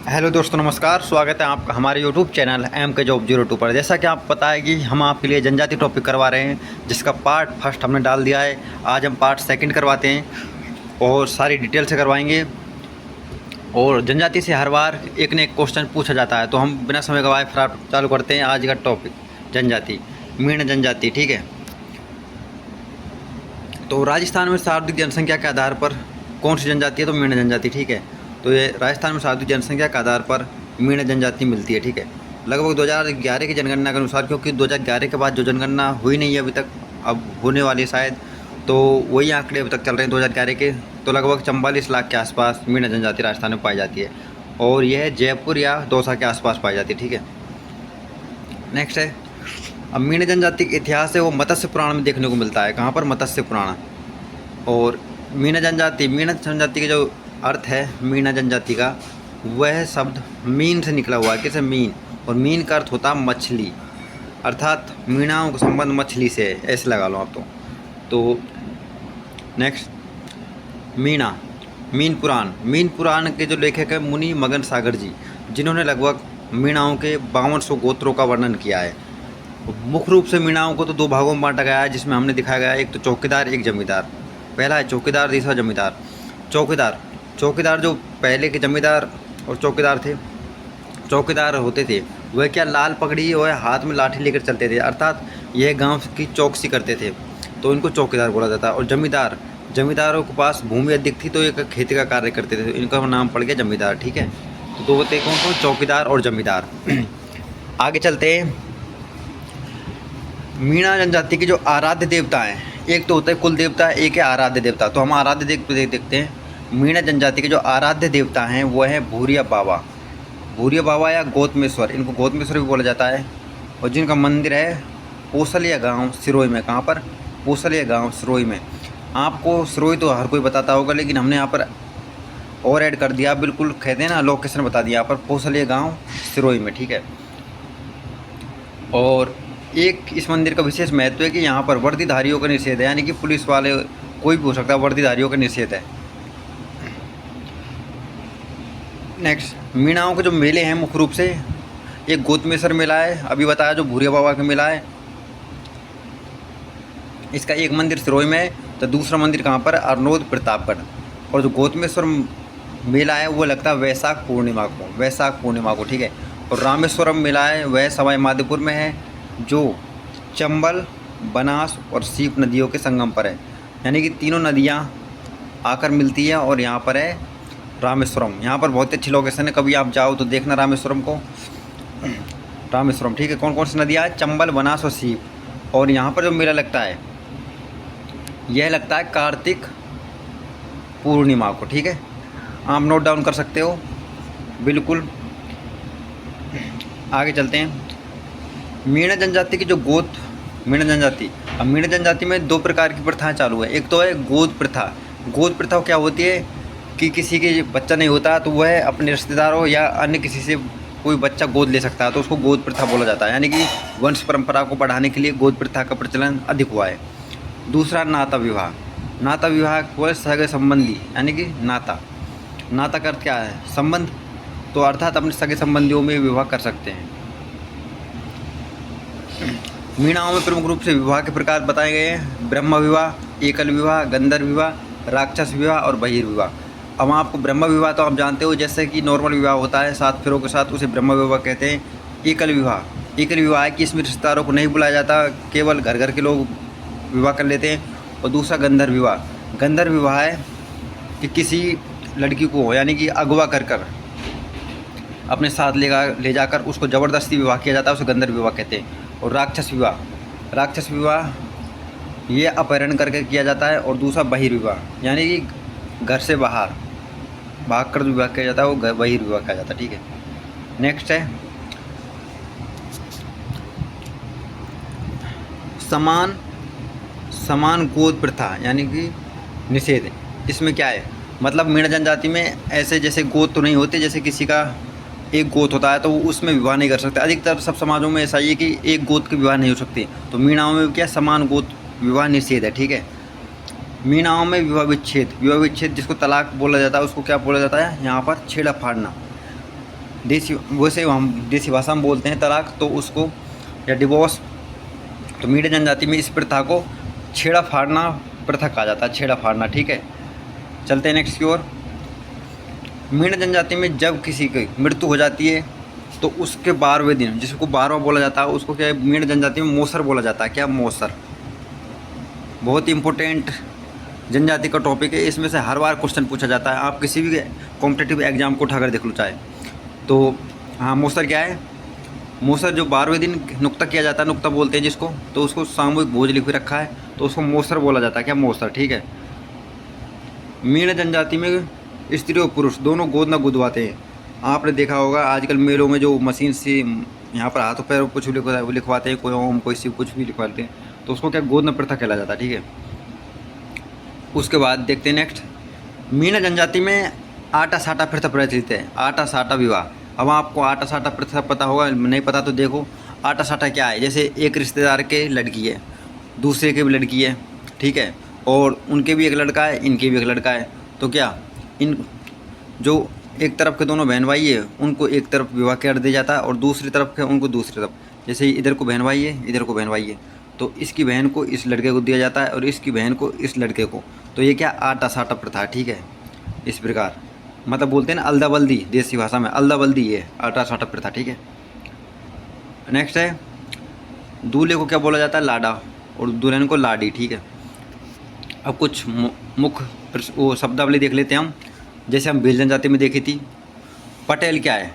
Hello दोस्तों, नमस्कार। स्वागत है आपका हमारे YouTube channel M K job 02 पर। जैसा कि आप पता है कि हम आपके लिए जनजाति टॉपिक करवा रहे हैं, जिसका पार्ट फर्स्ट हमने डाल दिया है। आज हम पार्ट सेकंड करवाते हैं और सारी डिटेल से करवाएंगे। और जनजाति से हर बार एक न एक क्वेश्चन पूछा जाता है, तो हम बिना समय गवाए फटाफट चालू करते हैं आज का टॉपिक। जनजाति, मीण जनजाति। ठीक है, तो राजस्थान में शाब्दिक जनसंख्या के आधार पर कौन सी जनजाति है? तो मीण जनजाति। ठीक है, तो ये राजस्थान में शाब्दिक जनसंख्या के आधार पर मीण जनजाति मिलती है। ठीक है, लगभग 2011 की जनगणना के अनुसार, क्योंकि 2011 के बाद जो जनगणना हुई नहीं है अभी तक, अब होने वाली है शायद, तो वही आंकड़े अभी तक चल रहे हैं 2011 के। तो लगभग 44 लाख के आसपास मीण जनजाति राजस्थान में पाई जाती है, और यह जयपुर या दौसा के आसपास पाई जाती है। ठीक है, नेक्स्ट है, अब मीण जनजाति का इतिहास है वो मत्स्य पुराण में देखने को मिलता है। कहाँ पर? मत्स्य पुराण। और मीण जनजाति के जो अर्थ है मीण जनजाति का, वह शब्द मीन से निकला हुआ है। कैसे? मीन। और मीन का अर्थ होता है मछली, अर्थात मीणाओं का संबंध मछली से है, ऐसे लगा लो आप। तो नेक्स्ट, मीणा। मीन पुराण के जो लेखक है मुनि मगन सागर जी, जिन्होंने लगभग मीणाओं के 5200 गोत्रों का वर्णन किया है। मुख्य रूप से मीणाओं को तो दो भागों में बांटा गया है, जिसमें हमने दिखाया गया है, एक तो चौकीदार, एक जमींदार। पहला है चौकीदार, दूसरा जमींदार। चौकीदार जो पहले के जमींदार और चौकीदार होते थे, वह क्या लाल पगड़ी और हाथ में लाठी लेकर चलते थे, अर्थात यह गांव की चौकसी करते थे, तो इनको चौकीदार बोला जाता है। और जमींदारों के पास भूमि अधिक थी, तो ये खेती का कार्य करते थे, तो इनका नाम पड़ गया जमींदार। ठीक है, तो दो होते कौन कौन? चौकीदार और जमींदार। आगे चलते हैं। मीणा जनजाति के जो आराध्य देवता हैं, एक तो होता है कुल देवता, एक है आराध्य देवता। तो हम आराध्य देखते हैं। मीणा जनजाति के जो आराध्य देवता हैं वो है भूरिया बाबा या गौतमेश्वर, इनको गौतमेश्वर भी बोला जाता है। और जिनका मंदिर है पोसलिया गांव सिरोही में। कहाँ पर? पोसलिया गांव सिरोही में। आपको सिरोही तो हर कोई बताता होगा, लेकिन हमने यहाँ पर और ऐड कर दिया, बिल्कुल कहते हैं ना, लोकेशन बता दिया यहाँ पर, पोसलिया गांव सिरोही में। ठीक है, और एक इस मंदिर का विशेष महत्व है कि यहाँ पर वर्दीधारियों का निषेध है, यानी कि पुलिस वाले कोई भी हो सकता है, वर्दीधारियों का निषेध है। नेक्स्ट, मीणाओं के जो मेले हैं मुख्य रूप से, एक गौतमेश्वर मेला है, अभी बताया, जो भूरिया बाबा का मेला है, इसका एक मंदिर सिरोही में है, तो दूसरा मंदिर कहाँ पर? अरनोद प्रतापगढ़। और जो गौतमेश्वर मेला है वो लगता है वैशाख पूर्णिमा को। ठीक है, और रामेश्वरम मेला है वह सवाई माधोपुर में है, जो चंबल, बनास और सीप नदियों के संगम पर है, यानी कि तीनों नदियाँ आकर मिलती है, और यहाँ पर है रामेश्वरम। यहाँ पर बहुत अच्छी लोकेशन है, कभी आप जाओ तो देखना रामेश्वरम को। रामेश्वरम, ठीक है। कौन कौन सी नदियाँ? चंबल, बनास और सीप। और यहाँ पर जो मेला लगता है, यह लगता है कार्तिक पूर्णिमा को। ठीक है, आप नोट डाउन कर सकते हो, बिल्कुल। आगे चलते हैं। मीणा जनजाति की जो मीणा जनजाति, अब मीणा जनजाति में दो प्रकार की प्रथाएं चालू है। एक तो है गोद प्रथा। गोद प्रथा क्या होती है कि किसी के बच्चा नहीं होता तो वह अपने रिश्तेदारों या अन्य किसी से कोई बच्चा गोद ले सकता है, तो उसको गोद प्रथा बोला जाता है, यानी कि वंश परंपरा को बढ़ाने के लिए गोद प्रथा का प्रचलन अधिक हुआ है। दूसरा नाता विवाह वो सगे संबंधी, यानी कि नाता का अर्थ क्या है? संबंध, तो अर्थात अपने सगे संबंधियों में विवाह कर सकते हैं। मीणाओं में प्रमुख रूप से विवाह के प्रकार बताए गए हैं: ब्रह्म विवाह, एकल विवाह, गंधर्व विवाह, राक्षस विवाह और बहिर्विवाह। अब आपको ब्रह्म विवाह तो आप जानते हो, जैसे कि नॉर्मल विवाह होता है 7 फेरों के साथ, उसे ब्रह्म विवाह कहते हैं। एकल विवाह है कि इसमें रिश्तेदारों को नहीं बुलाया जाता, केवल घर के लोग विवाह कर लेते हैं। और दूसरा गंधर्व विवाह है कि किसी लड़की को, यानी कि अगवा कर अपने साथ ले जाकर उसको ज़बरदस्ती विवाह किया जाता है, उसे गंधर्व विवाह कहते हैं। और राक्षस विवाह ये अपहरण करके किया जाता है। और दूसरा बहिर्विवाह, यानी कि घर से भाग कर विवाह किया जाता है, वो बहिर्विवाह किया जाता है। ठीक है, नेक्स्ट है समान गोद प्रथा, यानी कि निषेध। इसमें क्या है? मतलब मीणा जनजाति में ऐसे जैसे गोद तो नहीं होते, जैसे किसी का एक गोत होता है तो वो उसमें विवाह नहीं कर सकते। अधिकतर सब समाजों में ऐसा ही है कि एक गोत के विवाह नहीं हो सकते, तो मीणाओं में क्या समान गोत विवाह निषेध है। ठीक है, मीणाओं में विवाह विच्छेद जिसको तलाक बोला जाता है, उसको क्या बोला जाता है? यहाँ पर छेड़ा फाड़ना। देसी वैसे हम देसी भाषा में बोलते हैं तलाक, तो उसको या डिवोर्स। तो मीण जनजाति में इस प्रथा को छेड़ा फाड़ना प्रथा कहा जाता है, छेड़ा फाड़ना, ठीक है। चलते हैं नेक्स्ट की ओर। मीण जनजाति में जब किसी की मृत्यु हो जाती है तो उसके 12वें दिन, जिसको 12वां बोला जाता है, उसको क्या है, मीण जनजाति में मोसर बोला जाता है। क्या? मोसर। बहुत ही इंपॉर्टेंट जनजाति का टॉपिक है, इसमें से हर बार क्वेश्चन पूछा जाता है, आप किसी भी कॉम्पिटिटिव एग्जाम को उठाकर देख लो चाहे तो। हाँ, मोसर क्या है? मोसर जो 12वें दिन नुक्ता किया जाता है, नुक्ता बोलते हैं जिसको, तो उसको सामूहिक भोज लिख रखा है, तो उसको मोसर बोला जाता है। क्या? मोसर, ठीक है। मीण जनजाति में स्त्री और पुरुष दोनों गोद न गुदवाते हैं। आपने देखा होगा आजकल मेलों में जो मशीन से यहाँ पर हाथों पैर कुछ लिखवाते हैं, कोई ओम कोई शिव कुछ भी लिखवाते हैं, तो उसको क्या गोद न प्रथा कहला जाता है, ठीक है। उसके बाद देखते हैं नेक्स्ट। मीण जनजाति में आटा साटा प्रथा प्रचलित है। आटा साटा विवाह। अब आपको आटा साटा प्रथा पता होगा, नहीं पता तो देखो आटा साटा क्या है। जैसे एक रिश्तेदार के लड़की है, दूसरे के भी लड़की है, ठीक है, और उनके भी एक लड़का है, इनके भी एक लड़का है, तो क्या इन जो एक तरफ के दोनों बहन भाई है उनको एक तरफ विवाह कर दिया जाता है और दूसरी तरफ के उनको दूसरी तरफ। जैसे इधर को बहन भाई है, इधर को बहन भाई है, तो इसकी बहन को इस लड़के को दिया जाता है और इसकी बहन को इस लड़के को। तो ये क्या? आटा साटा प्रथा, ठीक है। इस प्रकार मतलब बोलते हैं ना अलदा बल्दी, देसी भाषा में अलदा बल्दी ये आटा साटा प्रथा, ठीक है। नेक्स्ट है दूल्हे को क्या बोला जाता है? लाडा, और दुल्हन को लाडी, ठीक है। अब कुछ मुख्य वो शब्दावली देख लेते हैं हम। जैसे हम भील जनजाति में देखी थी। पटेल क्या है?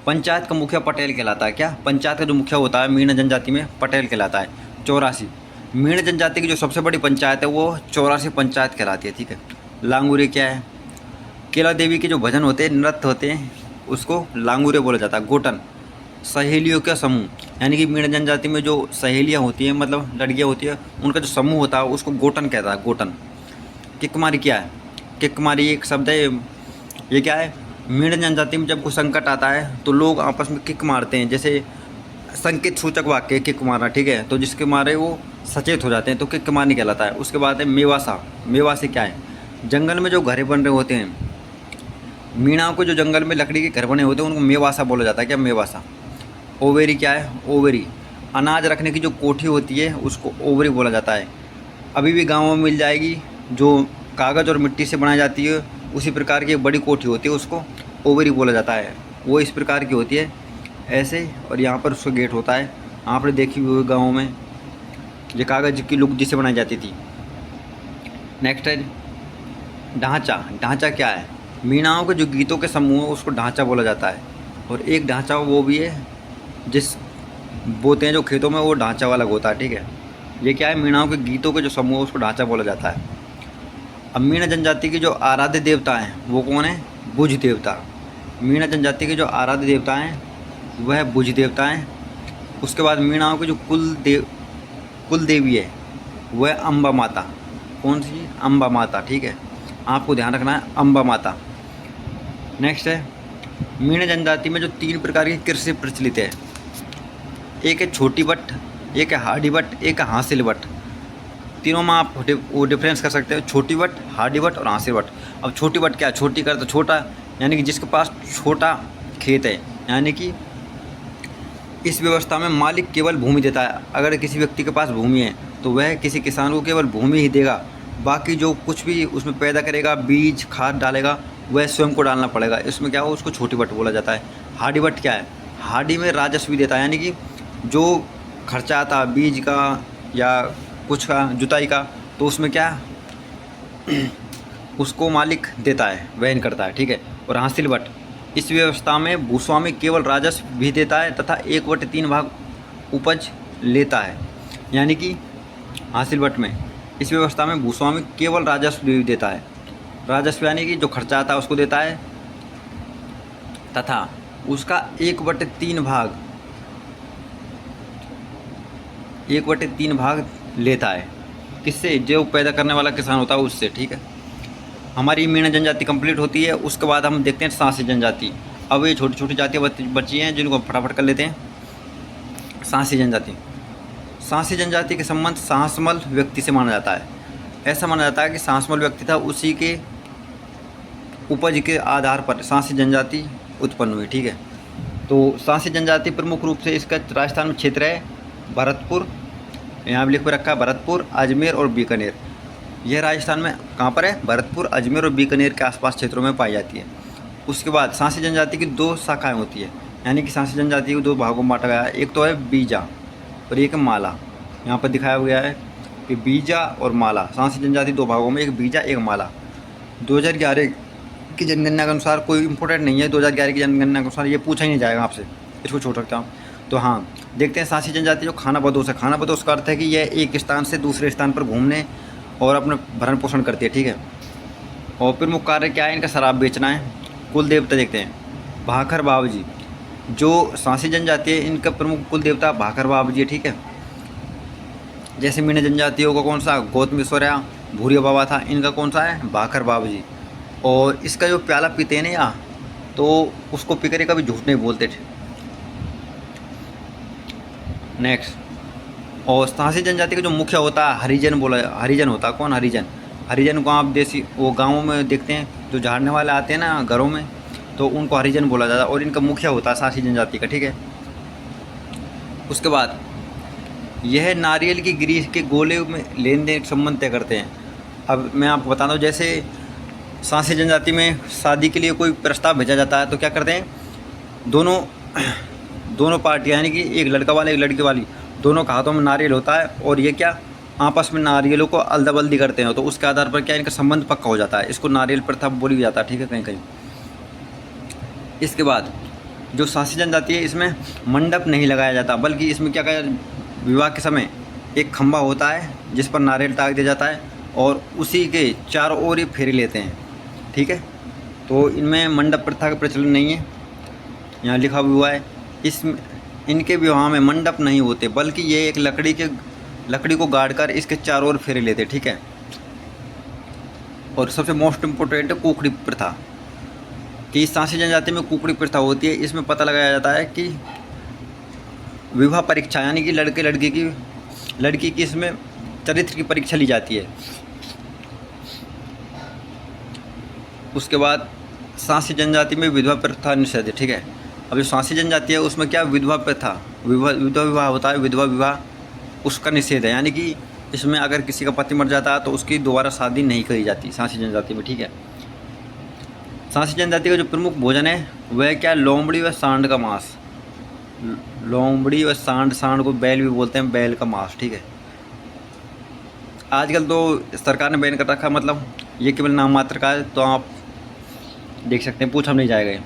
पंचायत का मुखिया पटेल कहलाता है। क्या? पंचायत का जो मुखिया होता है मीण जनजाति में पटेल कहलाता है। 84 मीण जनजाति की जो सबसे बड़ी पंचायत है वो 84 पंचायत कहलाती है, ठीक है। लांगुरे क्या है? केला देवी के जो भजन होते हैं, नृत्य होते हैं, उसको लांगुरे बोला जाता है। गोटन सहेलियों का समूह, यानी कि मीण जनजाति में जो सहेलियाँ होती हैं, मतलब लड़कियाँ होती हैं, उनका जो समूह होता है उसको गोटन कहता है, गोटन। किकमारी क्या है? किकमारी एक शब्द है, ये क्या है? मीण जनजाति में जब कोई संकट आता है तो लोग आपस में किक मारते हैं, जैसे संकेत सूचक वाक्य किक मारना, ठीक है, तो जिसके मारे वो सचेत हो जाते हैं, तो किक मारनी कहलाता है। उसके बाद है मेवासा। मेवासे क्या है? जंगल में जो घर बन रहे होते हैं, मीणाओं को जो जंगल में लकड़ी के घर बने होते हैं उनको मेवासा बोला जाता है। क्या? मेवासा। ओवेरी क्या है? ओवेरी अनाज रखने की जो कोठी होती है उसको ओवरी बोला जाता है। अभी भी गाँवों में मिल जाएगी, जो कागज़ और मिट्टी से बनाई जाती है, उसी प्रकार की एक बड़ी कोठी होती है, उसको ओवरी बोला जाता है। वो इस प्रकार की होती है ऐसे, और यहाँ पर उसका गेट होता है। आपने देखी हुई गाँवों में ये कागज़ की लुक जिसे बनाई जाती थी। नेक्स्ट है ढांचा। ढांचा क्या है? मीणाओं के जो गीतों के समूह है उसको ढांचा बोला जाता है। और एक ढांचा वो भी है जिस बोते हैं जो खेतों में, वो ढांचा वाला होता है, ठीक है। ये क्या है? मीणाओं के गीतों के जो समूह है उसको ढांचा बोला जाता है। अब मीण जनजाति के जो आराध्य देवता हैं वो कौन है? बुझ देवता। मीण जनजाति के जो आराध्य देवता हैं वह बुझ देवता हैं। उसके बाद मीणाओं के जो कुल देवी है वह अम्बा माता। कौन सी? अम्बा माता, ठीक है, आपको ध्यान रखना है, अम्बा माता। नेक्स्ट है मीण जनजाति में जो 3 प्रकार की कृषि प्रचलित है। एक है छोटी बट, एक है हार्डी बट, एक है हासिल बट। तीनों में आप वो डिफरेंस कर सकते हो, छोटी बट, हार्डी बट और हासिल बट। अब छोटी बट क्या? छोटी कर तो छोटा, यानी कि जिसके पास छोटा खेत है, यानी कि इस व्यवस्था में मालिक केवल भूमि देता है। अगर किसी व्यक्ति के पास भूमि है तो वह किसी किसान को केवल भूमि ही देगा, बाकी जो कुछ भी उसमें पैदा करेगा, बीज खाद डालेगा, वह स्वयं को डालना पड़ेगा। इसमें क्या हो, उसको छोटी बट बोला जाता है। हार्डी बट क्या है? हार्डी में राजस्व भी देता है, यानी कि जो खर्चा आता है बीज का या कुछ का, जुताई का, तो उसमें क्या उसको मालिक देता है, वहन करता है, ठीक है। और हासिल बट, इस व्यवस्था में भूस्वामी केवल राजस्व भी देता है तथा 1/3 भाग उपज लेता है। यानी कि हासिल बट में, इस व्यवस्था में भूस्वामी केवल राजस्व भी देता है। राजस्व यानी कि जो खर्चा आता है उसको देता है तथा उसका 1/3 भाग 1/3 भाग लेता है। किससे? जो पैदा करने वाला किसान होता है उससे, ठीक है। हमारी मीण जनजाति कंप्लीट होती है। उसके बाद हम देखते हैं सांसी जनजाति। अब ये छोटी छोटी जातियाँ बची हैं जिनको हम फटाफट कर लेते हैं। सांसी जनजाति। सांसी जनजाति के संबंध सांसमल व्यक्ति से माना जाता है। ऐसा माना जाता है कि सांसमल व्यक्ति था, उसी के उपज के आधार पर सांसी जनजाति उत्पन्न हुई, ठीक है। तो सांसी जनजाति प्रमुख रूप से इसका राजस्थान में क्षेत्र है भरतपुर, यहाँ भी लिख के रखा है भरतपुर, अजमेर और बीकानेर। यह राजस्थान में कहाँ पर है? भरतपुर, अजमेर और बीकानेर के आसपास क्षेत्रों में पाई जाती है। उसके बाद सांसी जनजाति की 2 शाखाएं होती है, यानी कि सांसी जनजाति को 2 भागों में बांटा गया है। एक तो है बीजा और एक माला। यहाँ पर दिखाया गया है कि बीजा और माला, सांसी जनजाति 2 भागों में, एक बीजा एक माला। 2011 की जनगणना के अनुसार, कोई इंपॉर्टेंट नहीं है, 2011 की जनगणना के अनुसार ये पूछा ही नहीं जाएगा आपसे, इसको छोड़ सकता हूँ। तो हाँ, देखते हैं सांसी जनजाति जो खानाबदोश है। खानाबदोश का अर्थ है कि यह एक स्थान से दूसरे स्थान पर घूमने और अपना भरण पोषण करती है, ठीक है। और प्रमुख कार्य क्या है इनका? शराब बेचना है। कुल देवता देखते हैं, भाखर बाबजी। जो सांसी जनजाति है इनका प्रमुख कुल देवता भाखर बाबजी है, ठीक है। जैसे मीण जनजातियों का कौन सा? गौतमेश्वर भूरिया बाबा था, इनका कौन सा है? भाखर बाबजी। और इसका जो प्याला पीते हैं ना यहाँ, तो उसको पिकरे का भी झूठ नहीं बोलते थे। नेक्स्ट, और सांसी जनजाति का जो मुख्य होता है हरिजन बोला, हरिजन होता है। कौन? हरिजन। हरिजन को आप देसी वो गाँवों में देखते हैं, जो झाड़ने वाले आते हैं ना घरों में, तो उनको हरिजन बोला जाता है और इनका मुखिया होता है सांसी जनजाति का, ठीक है। उसके बाद यह नारियल की ग्रीस के गोले में लेन देन संबंध तय करते हैं। अब मैं आपको बता दूं, जैसे सांसी जनजाति में शादी के लिए कोई प्रस्ताव भेजा जाता है तो क्या करते हैं, दोनों पार्टियाँ, यानी कि एक लड़का वाला एक लड़की वाली, दोनों के हाथों में नारियल होता है और ये क्या आपस में नारियलों को अदला बदली करते हैं। तो उसके आधार पर क्या इनका संबंध पक्का हो जाता है। इसको नारियल प्रथा बोली जाता है, ठीक है, कहीं कहीं। इसके बाद जो सांसी जनजाति है इसमें मंडप नहीं लगाया जाता, बल्कि इसमें क्या कहा, विवाह के समय एक खंभा होता है जिस पर नारियल टांग दिया जाता है और उसी के चारों ओर ये फेरे लेते हैं, ठीक है। तो इनमें मंडप प्रथा का प्रचलन नहीं है, यहाँ लिखा हुआ है। इनके विवाह में मंडप नहीं होते, बल्कि ये एक लकड़ी को गाड़ कर इसके चारों ओर फेरे लेते, ठीक है। और सबसे मोस्ट इम्पोर्टेंट है कुकड़ी प्रथा, कि सांसी जनजाति में कुकड़ी प्रथा होती है। इसमें पता लगाया जाता है कि विवाह परीक्षा, यानी कि लड़की की इसमें चरित्र की परीक्षा ली जाती है। उसके बाद सांसी जनजाति में विधवा प्रथा निषेध है, ठीक है। अब जो सांसी जनजाति है उसमें क्या विधवा प्रथा, विधवा विवाह होता है, विधवा विवाह उसका निषेध है, यानी कि इसमें अगर किसी का पति मर जाता है तो उसकी दोबारा शादी नहीं करी जाती सांसी जनजाति में, ठीक है। सांसी जनजाति का जो प्रमुख भोजन है वह क्या? लोमड़ी व सांड का मांस। लोमड़ी व सांड को बैल भी बोलते हैं, बैल का मांस, ठीक है। आजकल तो सरकार ने बैन कर रखा है, मतलब ये केवल नाम मात्र का है, तो आप देख सकते हैं, पूछा नहीं जाएगा ये।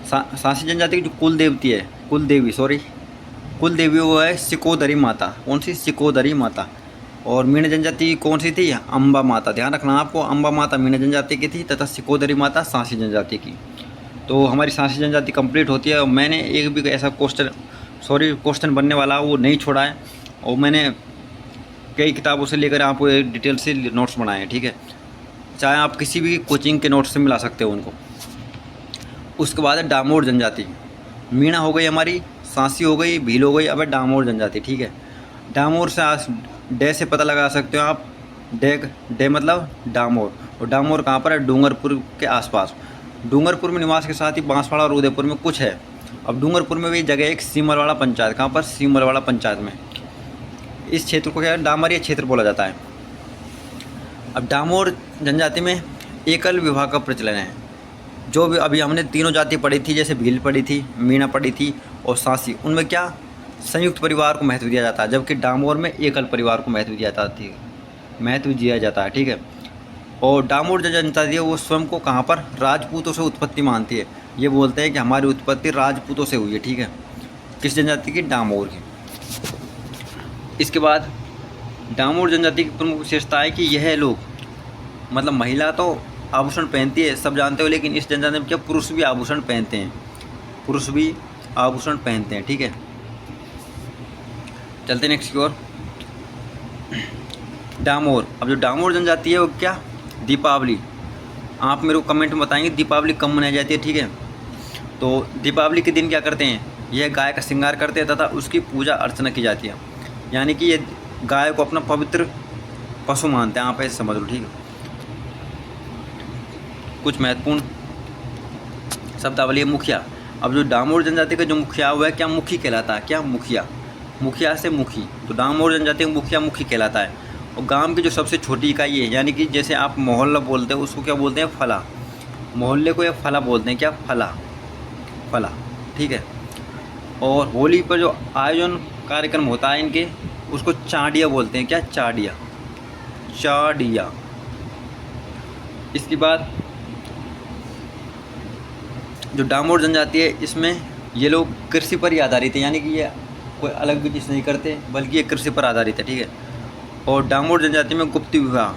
सांसी जनजाति की जो कुल देवी वो है सिकोदरी माता। कौन सी? सिकोदरी माता। और मीण जनजाति कौन सी थी? अम्बा माता। ध्यान रखना आपको, अम्बा माता मीण जनजाति की थी तथा सिकोदरी माता सांसी जनजाति की। तो हमारी सांसी जनजाति कंप्लीट होती है। और मैंने एक भी ऐसा क्वेश्चन बनने वाला वो नहीं छोड़ा है, और मैंने कई किताबों से लेकर आपको डिटेल से नोट्स बनाए हैं, ठीक है। चाहे आप किसी भी कोचिंग के नोट्स से मिला सकते हो उनको। उसके बाद है डामोर जनजाति। मीणा हो गई हमारी, सांसी हो गई, भील हो गई, अब है डामोर जनजाति, ठीक है। डामोर से डे से पता लगा सकते हो आप, डे मतलब डामोर। और डामोर कहाँ पर है? डूंगरपुर के आसपास। डूंगरपुर में निवास के साथ ही बांसवाड़ा और उदयपुर में कुछ है। अब डूंगरपुर में भी जगह एक सीमलवाड़ा पंचायत। कहाँ पर? सीमलवाड़ा पंचायत में। इस क्षेत्र को क्या है? डामरीय क्षेत्र बोला जाता है। अब डामोर जनजाति में एकल विवाह का प्रचलन है। जो भी अभी हमने तीनों जाति पढ़ी थी, जैसे भील पढ़ी थी, मीणा पढ़ी थी और सांसी, उनमें क्या संयुक्त परिवार को महत्व दिया जाता है, जबकि डामोर में एकल परिवार को महत्व दिया जाता है, ठीक है। और डामोर जो जनजाति है वो स्वयं को कहाँ पर? राजपूतों से उत्पत्ति मानती है। ये बोलते हैं कि हमारी उत्पत्ति राजपूतों से हुई है, ठीक है। किस जनजाति की? डामोर की। इसके बाद डामोर जनजाति की प्रमुख विशेषता है कि यह लोग, मतलब महिला तो आभूषण पहनती है, सब जानते हो, लेकिन इस जनजाति में क्या पुरुष भी आभूषण पहनते हैं, ठीक है। चलते हैं नेक्स्ट की ओर। डामोर। अब जो डामोर जनजाति है वो क्या? दीपावली। आप मेरे को कमेंट में बताएंगे दीपावली कब मनाई जाती है, ठीक है। तो दीपावली के दिन क्या करते हैं? यह गाय का श्रृंगार करते हैं तथा उसकी पूजा अर्चना की जाती है, यानी कि ये गाय को अपना पवित्र पशु मानते हैं, आप ऐसे समझ लो, ठीक है। कुछ महत्वपूर्ण शब्दावली है मुखिया। अब जो डामोर जनजाति का जो मुखिया हुआ है क्या मुखी कहलाता है, क्या मुखिया, मुखिया से मुखी, तो डामोर जनजाति का मुखिया मुखी कहलाता है। और गांव की जो सबसे छोटी इकाई है, यानी कि जैसे आप मोहल्ला बोलते हैं उसको क्या बोलते हैं, फला, मोहल्ले को या फला बोलते हैं, क्या फला, फला, ठीक है। और होली पर जो आयोजन कार्यक्रम होता है इनके, उसको चाड़िया बोलते हैं, क्या चाड़िया, चाड़िया। इसके बाद जो डामोर जनजाति है इसमें ये लोग कृषि पर ही आधारित है, यानी कि ये कोई अलग भी चीज़ नहीं करते बल्कि ये कृषि पर आधारित है, ठीक है। और डामोर जनजाति में गुप्त विवाह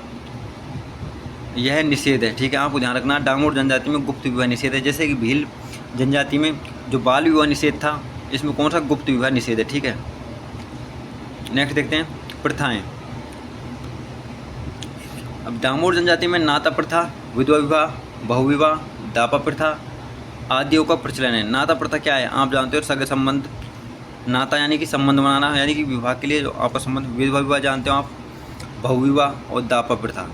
यह निषेध है, ठीक है, आपको ध्यान रखना, डामोर जनजाति में गुप्त विवाह निषेध है। जैसे कि भील जनजाति में जो बाल विवाह निषेध था, इसमें कौन सा गुप्त विवाह निषेध है, ठीक है। नेक्स्ट देखते हैं प्रथाएं। अब डामोर जनजाति में नाता प्रथा, विधवा विवाह, बहुविवाह, दापा प्रथा आदियों का प्रचलन है। नाता प्रथा क्या है, आप जानते हो, सगे संबंध, नाता यानी कि संबंध बनाना, यानी कि विवाह के लिए जो आपका संबंध, विधवा विवाह जानते हो आप, बहुविवाह और दापा प्रथा,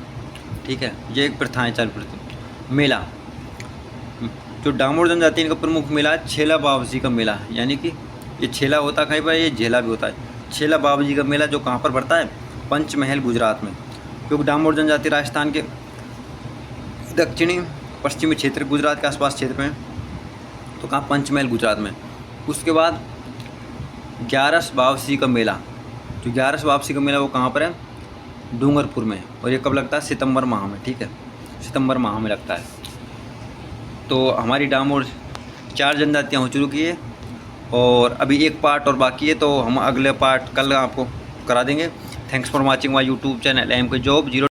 ठीक है, ये एक प्रथाएं चल पड़ती। मेला, जो डामोर जनजाति का प्रमुख मेला है छेला बाबा जी का मेला, यानी कि ये छेला होता है कहीं पर, ये झेला भी होता है। छेला बाबा जी का मेला जो कहाँ पर पड़ता है, पंचमहल गुजरात में, क्योंकि डामोर जनजाति राजस्थान के दक्षिणी पश्चिमी क्षेत्र, गुजरात के आसपास क्षेत्र में, तो कहाँ, पंचमहल गुजरात में। उसके बाद ग्यारस वापसी का मेला, जो ग्यारस वापसी का मेला वो कहाँ पर है, डूंगरपुर में, और ये कब लगता है, सितंबर माह में, ठीक है, सितंबर माह में लगता है। तो हमारी डामोर 4 जनजातियाँ हो चुकी है और अभी एक पार्ट और बाकी है, तो हम अगले पार्ट कल आपको करा देंगे। Thanks for watching my YouTube channel M K job 0।